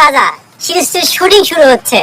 রাজা সিরিজটির শুটিং শুরু হচ্ছে।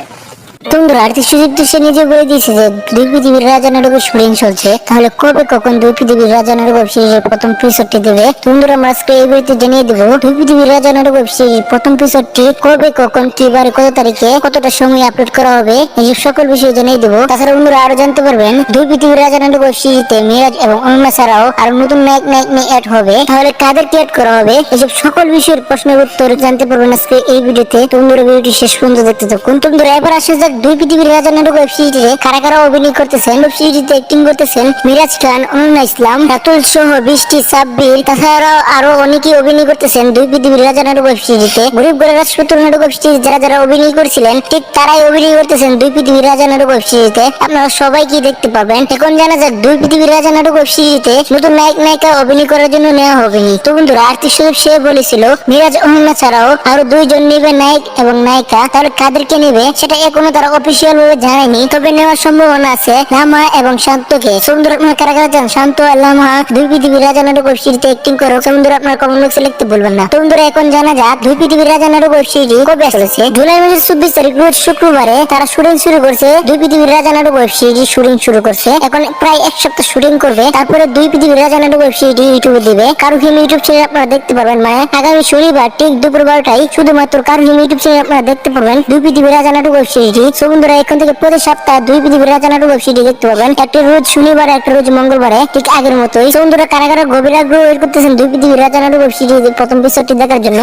বন্ধুরা আর্থিক সুযোগ তো সে নিজে বলে দিয়েছে যে দুই পৃথিবীর রাজা নাটকের শুটিং চলছে, তাহলে কবে কখন দুই পৃথিবীর রাজা নাটক ওয়েব সিরিজের প্রথম এপিসোডটি দেবে। বন্ধুরা আমরা আজকে এই ভিডিওতে জানিয়ে দেবো দুই পৃথিবীর রাজা নাটক ওয়েব সিরিজের প্রথম এপিসোডটি কবে কখন কিবারে কত তারিখে কতটা সময় আপলোড করা হবে, এই সকল বিষয় জানিয়ে দেবো। তাছাড়া বন্ধুরা আরো জানতে পারবেন দুই পৃথিবীর রাজা নাটক ওয়েব সিরিজে মিরাজ এবং অনন্যা ছাড়াও আরো নতুন নায়ক নায়িকা অ্যাড হবে, তাহলে কাদেরকে অ্যাড করা হবে, এইসব সকল বিষয়ের প্রশ্নের উত্তর জানতে পারবেন আজকে এই ভিডিওতে। বন্ধুরা ভিডিওটি শেষ পর্যন্ত দেখতে থাকুন। বন্ধুরা এবার আসে যাক দুই পৃথিবীর রাজা নাটক ওয়েব সিরিজে কারা কারা অভিনয় করতেছেন। ওয়েব সিরিজে অ্যাক্টিং করতেছেন মিরাজ খান, অনন্যা ইসলাম, রাতুল সহ বৃষ্টি, সাব্বির, তাছাড়াও আরো অনেকেই অভিনয় করতেছেন দুই পৃথিবীর রাজা নাটক ওয়েব সিরিজে। গরিব ঘরের রাজপুত্র নাটক ওয়েব সিরিজ যারা যারা অভিনয় করেছিলেন ঠিক তারাই অভিনয় করতেছেন দুই পৃথিবীর রাজা নাটক ওয়েব সিরিজে। আপনারা সবাই কি দেখতে পাবেন। এখন জানা যাক দুই পৃথিবীর রাজা নাটক ওয়েব সিরিজে নতুন নায়ক নায়িকা অভিনয় করার জন্য নেওয়া হবে। তো বন্ধুরা আর্থিক সুযোগ সে বলেছিল মিরাজ, অনন্যা ছাড়াও আরো দুইজন নেবে নায়ক এবং নায়িকা, তাহলে কাদেরকে নেবে সেটা এখনো তারা অফিসিয়াল ভাবে জানায়নি, তবে নেওয়ার সম্ভাবনা আছে লামা এবং শান্তকে। বন্ধুরা আপনারা কারা কারা চান শান্ত আর লামা দুই পৃথিবীর রাজা নাটক ওয়েব সিরিজে অ্যাক্টিং করো, বন্ধুরা আপনারা কমেন্ট বক্সে লিখতে বলবেন না। তো বন্ধুরা এখন জানা যাক দুই পৃথিবীর রাজা নাটক ওয়েব সিরিজ কবে চলেছে। জুলাই মাসের 24 তারিখ রোজ শুক্রবারে তারা শুটিং শুরু করছে। দুই পৃথিবীর রাজা নাটক ওয়েব সিরিজ শুটিং শুরু করছে, এখন প্রায় এক সপ্তাহ শুটিং করবে, তারপরে দুই পৃথিবীর রাজা নাটক ওয়েব সিরিজ ইউটিউবে দিবে। কারুহিম ইউটিউব চ্যানেল আপনারা দেখতে পারবেন, মানে আগামী শনিবার ঠিক দুপুর 12টায় শুধুমাত্র কারুহিম ইউটিউব চ্যানেল আপনারা দেখতে পারবেন দুই পৃথিবীর রাজা নাটক ওয়েব সিরিজ। বন্ধুরা এখন থেকে প্রতি সপ্তাহে দুই পৃথিবীর রাজা নাটক ওয়েব সিরিজ দেখতে পাবেন, একটা রোজ শনিবার একটা রোজ মঙ্গলবারে, ঠিক আগের মতোই। বন্ধুরা কারা কারা গভীর আগ্রহ করতেছেন দুই পৃথিবীর রাজা নাটক ওয়েব সিরিজ প্রথম এপিসোডটি দেখার জন্য।